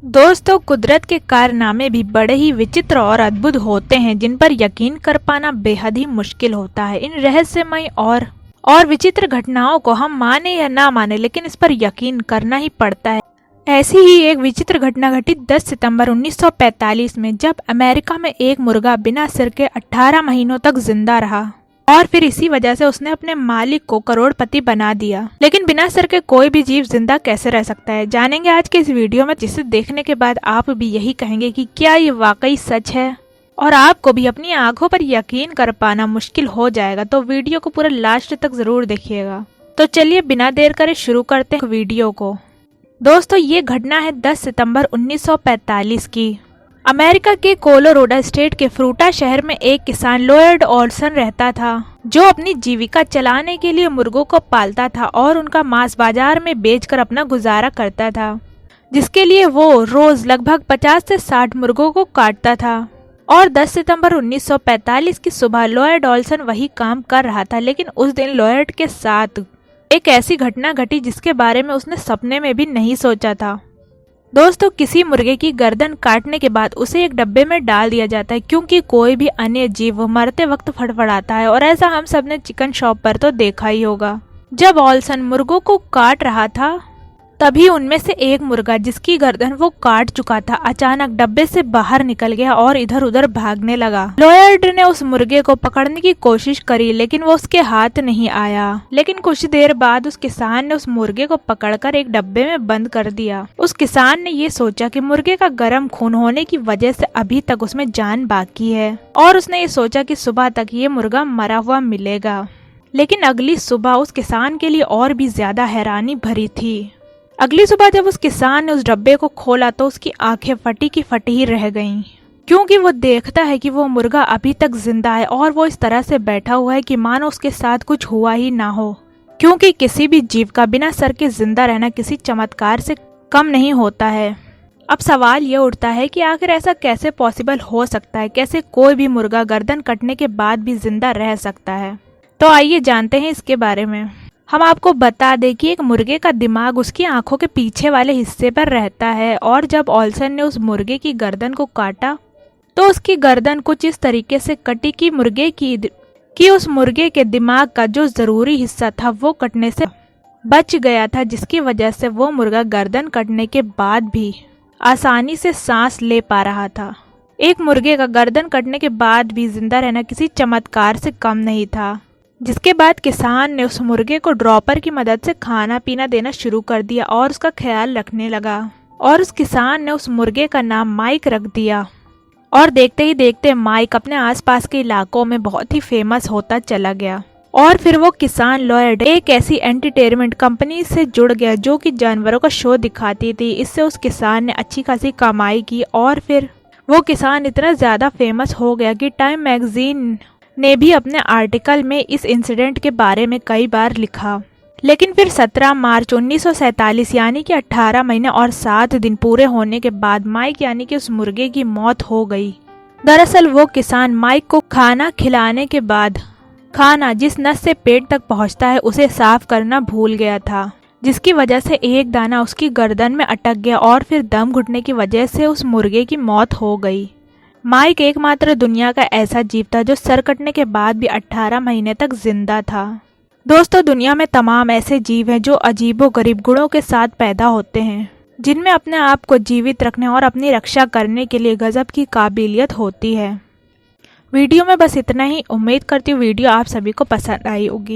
दोस्तों, कुदरत के कारनामे भी बड़े ही विचित्र और अद्भुत होते हैं, जिन पर यकीन कर पाना बेहद ही मुश्किल होता है। इन रहस्यमय और विचित्र घटनाओं को हम माने या ना माने, लेकिन इस पर यकीन करना ही पड़ता है। ऐसी ही एक विचित्र घटना घटी 10 सितंबर 1945 में, जब अमेरिका में एक मुर्गा बिना सिर के 18 महीनों तक जिंदा रहा और फिर इसी वजह से उसने अपने मालिक को करोड़पति बना दिया। लेकिन बिना सिर के कोई भी जीव जिंदा कैसे रह सकता है, जानेंगे आज के इस वीडियो में, जिसे देखने के बाद आप भी यही कहेंगे कि क्या ये वाकई सच है और आपको भी अपनी आंखों पर यकीन कर पाना मुश्किल हो जाएगा। तो वीडियो को पूरा लास्ट तक जरूर देखिएगा। तो चलिए बिना देर करे शुरू करते हैं वीडियो को। दोस्तों, ये घटना है 10 सितंबर 1945 की। अमेरिका के कोलोराडो स्टेट के फ्रूटा शहर में एक किसान लॉयड ओल्सन रहता था, जो अपनी जीविका चलाने के लिए मुर्गों को पालता था और उनका मांस बाजार में बेचकर अपना गुजारा करता था, जिसके लिए वो रोज लगभग 50 से 60 मुर्गों को काटता था। और 10 सितंबर 1945 की सुबह लॉयड ओल्सन वही काम कर रहा था, लेकिन उस दिन लॉयड के साथ एक ऐसी घटना घटी जिसके बारे में उसने सपने में भी नहीं सोचा था। दोस्तों, किसी मुर्गे की गर्दन काटने के बाद उसे एक डब्बे में डाल दिया जाता है, क्योंकि कोई भी अन्य जीव मरते वक्त फड़फड़ाता है, और ऐसा हम सब ने चिकन शॉप पर तो देखा ही होगा। जब ओल्सन मुर्गों को काट रहा था, तभी उनमें से एक मुर्गा, जिसकी गर्दन वो काट चुका था, अचानक डब्बे से बाहर निकल गया और इधर उधर भागने लगा। लॉयड ने उस मुर्गे को पकड़ने की कोशिश करी, लेकिन वो उसके हाथ नहीं आया। लेकिन कुछ देर बाद उस किसान ने उस मुर्गे को पकड़कर एक डब्बे में बंद कर दिया। उस किसान ने ये सोचा कि मुर्गे का गर्म खून होने की वजह से अभी तक उसमें जान बाकी है, और उसने ये सोचा कि सुबह तक ये मुर्गा मरा हुआ मिलेगा। लेकिन अगली सुबह उस किसान के लिए और भी ज्यादा हैरानी भरी थी। अगली सुबह जब उस किसान ने उस डब्बे को खोला तो उसकी आंखें फटी की फटी ही रह गईं, क्योंकि वो देखता है कि वो मुर्गा अभी तक जिंदा है और वो इस तरह से बैठा हुआ है कि मानो उसके साथ कुछ हुआ ही ना हो। क्योंकि किसी भी जीव का बिना सर के जिंदा रहना किसी चमत्कार से कम नहीं होता है। अब सवाल ये उठता है कि आखिर ऐसा कैसे पॉसिबल हो सकता है, कैसे कोई भी मुर्गा गर्दन कटने के बाद भी जिंदा रह सकता है। तो आइए जानते हैं इसके बारे में। हम आपको बता दें कि एक मुर्गे का दिमाग उसकी आंखों के पीछे वाले हिस्से पर रहता है, और जब ओल्सन ने उस मुर्गे की गर्दन को काटा तो उसकी गर्दन कुछ इस तरीके से कटी कि उस मुर्गे के दिमाग का जो जरूरी हिस्सा था वो कटने से बच गया था, जिसकी वजह से वो मुर्गा गर्दन कटने के बाद भी आसानी से सांस ले पा रहा था। एक मुर्गे का गर्दन कटने के बाद भी जिंदा रहना किसी चमत्कार से कम नहीं था। जिसके बाद किसान ने उस मुर्गे को ड्रॉपर की मदद से खाना पीना देना शुरू कर दिया और उसका ख्याल रखने लगा, और उस किसान ने उस मुर्गे का नाम माइक रख दिया। और देखते ही देखते माइक अपने आसपास के इलाकों में बहुत ही फेमस होता चला गया। और फिर वो किसान लॉयड एक ऐसी एंटरटेनमेंट कंपनी से जुड़ गया जो कि जानवरों का शो दिखाती थी। इससे उस किसान ने अच्छी खासी कमाई की, और फिर वो किसान इतना ज्यादा फेमस हो गया कि टाइम मैगजीन ने भी अपने आर्टिकल में इस इंसिडेंट के बारे में कई बार लिखा। लेकिन फिर 17 मार्च 1947 यानी कि 18 महीने और 7 दिन पूरे होने के बाद माइक यानी कि उस मुर्गे की मौत हो गई। दरअसल वो किसान माइक को खाना खिलाने के बाद खाना जिस नस से पेट तक पहुंचता है उसे साफ करना भूल गया था, जिसकी वजह से एक दाना उसकी गर्दन में अटक गया और फिर दम घुटने की वजह से उस मुर्गे की मौत हो गई। माइक एकमात्र दुनिया का ऐसा जीव था जो सर कटने के बाद भी 18 महीने तक जिंदा था। दोस्तों, दुनिया में तमाम ऐसे जीव हैं जो अजीबोगरीब गुणों के साथ पैदा होते हैं, जिनमें अपने आप को जीवित रखने और अपनी रक्षा करने के लिए गजब की काबिलियत होती है। वीडियो में बस इतना ही। उम्मीद करती हूँ वीडियो आप सभी को पसंद आई होगी।